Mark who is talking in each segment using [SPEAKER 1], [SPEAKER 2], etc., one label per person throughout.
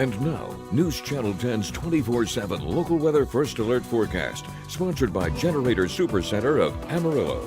[SPEAKER 1] And now, News Channel 10's 24/7 local weather first alert forecast, sponsored by Generator Supercenter of Amarillo.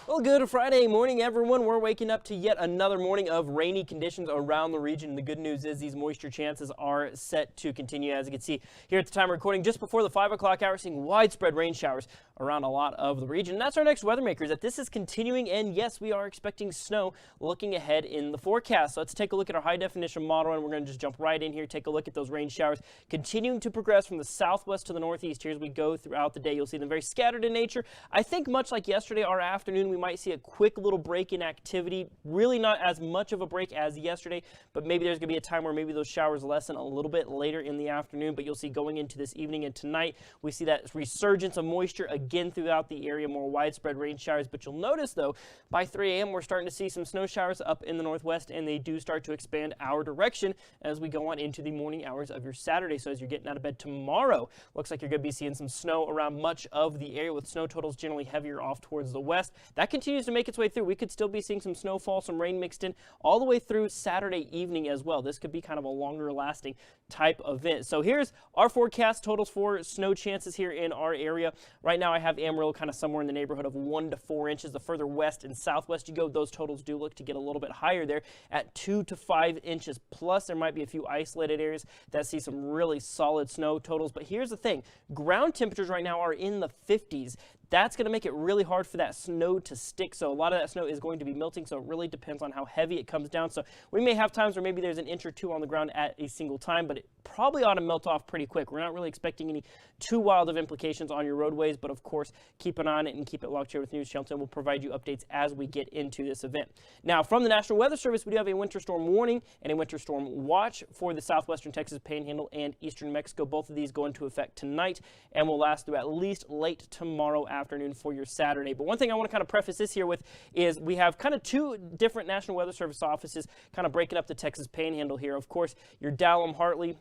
[SPEAKER 2] Well, good Friday morning, everyone. We're waking up to yet another morning of rainy conditions around the region. The good news is these moisture chances are set to continue. As you can see here at the time of recording, just before the 5 o'clock hour, seeing widespread rain showers around a lot of the region. And that's our next weather makers, that this is continuing, and yes, we are expecting snow looking ahead in the forecast. So let's take a look at our high definition model, and we're going to just jump right in here, take a look at those rain showers continuing to progress from the southwest to the northeast here as we go throughout the day. You'll see them very scattered in nature. I think much like yesterday, our afternoon, we might see a quick little break in activity. Really not as much of a break as yesterday, but maybe there's going to be a time where maybe those showers lessen a little bit later in the afternoon. But you'll see going into this evening and tonight, we see that resurgence of moisture again throughout the area, more widespread rain showers. But you'll notice, though, by 3 a.m., we're starting to see some snow showers up in the northwest, and they do start to expand our direction as we go on into the morning hours of your Saturday. So as you're getting out of bed tomorrow, looks like you're going to be seeing some snow around much of the area, with snow totals generally heavier off towards the west. That continues to make its way through. We could still be seeing some snowfall, some rain mixed in all the way through Saturday evening as well. This could be kind of a longer lasting type event. So here's our forecast totals for snow chances here in our area. Right now I have Amarillo kind of somewhere in the neighborhood of 1 to 4 inches. The further west and southwest you go, those totals do look to get a little bit higher there at 2 to 5 inches. Plus there might be a few isolated areas that see some really solid snow totals. But here's the thing, ground temperatures right now are in the 50s. That's going to make it really hard for that snow to stick. So a lot of that snow is going to be melting. So it really depends on how heavy it comes down. So we may have times where maybe there's an inch or two on the ground at a single time, but it probably ought to melt off pretty quick. We're not really expecting any too wild of implications on your roadways, but of course, keep an eye on it and keep it locked here with News Channel 10. We'll provide you updates as we get into this event. Now, from the National Weather Service, we do have a winter storm warning and a winter storm watch for the southwestern Texas Panhandle and eastern New Mexico. Both of these go into effect tonight and will last through at least late tomorrow afternoon for your Saturday. But one thing I want to kind of preface this here with is we have kind of two different National Weather Service offices kind of breaking up the Texas Panhandle here. Of course, your Dallam, Hartley,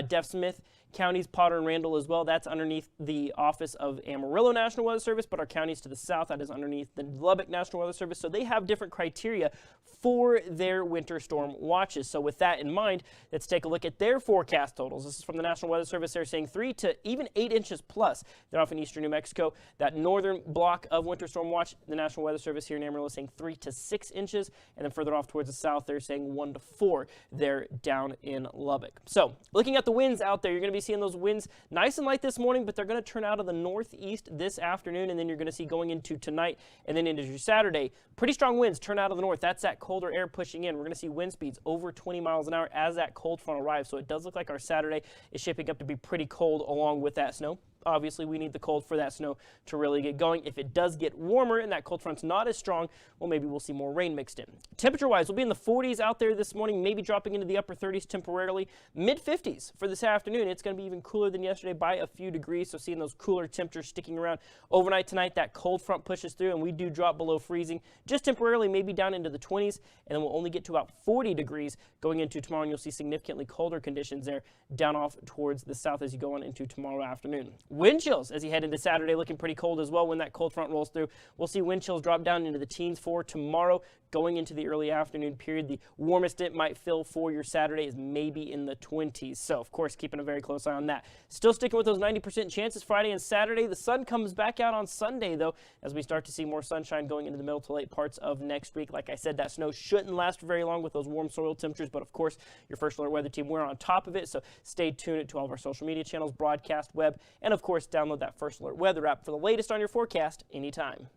[SPEAKER 2] Deaf Smith counties, Potter and Randall as well. That's underneath the office of Amarillo National Weather Service, but our counties to the south, that is underneath the Lubbock National Weather Service. So they have different criteria for their winter storm watches. So with that in mind, let's take a look at their forecast totals. This is from the National Weather Service. They're saying 3 to even 8 inches plus. They're off in eastern New Mexico. That northern block of winter storm watch, the National Weather Service here in Amarillo is saying 3 to 6 inches. And then further off towards the south, they're saying 1 to 4. They're down in Lubbock. So looking at the winds out there, you're going to be seeing those winds nice and light this morning, but they're going to turn out of the northeast this afternoon, and then you're going to see going into tonight and then into your Saturday, pretty strong winds turn out of the north. That's that colder air pushing in. We're going to see wind speeds over 20 miles an hour as that cold front arrives. So it does look like our Saturday is shaping up to be pretty cold along with that snow. Obviously, we need the cold for that snow to really get going. If it does get warmer and that cold front's not as strong, well, maybe we'll see more rain mixed in. Temperature-wise, we'll be in the 40s out there this morning, maybe dropping into the upper 30s temporarily. Mid-50s for this afternoon. It's going to be even cooler than yesterday by a few degrees, so seeing those cooler temperatures sticking around overnight tonight. That cold front pushes through, and we do drop below freezing just temporarily, maybe down into the 20s, and then we'll only get to about 40 degrees going into tomorrow, and you'll see significantly colder conditions there down off towards the south as you go on into tomorrow afternoon. Wind chills as you head into Saturday looking pretty cold as well when that cold front rolls through. We'll see wind chills drop down into the teens for tomorrow going into the early afternoon period. The warmest it might feel for your Saturday is maybe in the 20s. So, of course, keeping a very close eye on that. Still sticking with those 90% chances Friday and Saturday. The sun comes back out on Sunday, though, as we start to see more sunshine going into the middle to late parts of next week. Like I said, that snow shouldn't last very long with those warm soil temperatures, but, of course, your First Alert Weather Team, we're on top of it. So stay tuned to all of our social media channels, broadcast, web, and, of course, download that First Alert Weather app for the latest on your forecast anytime.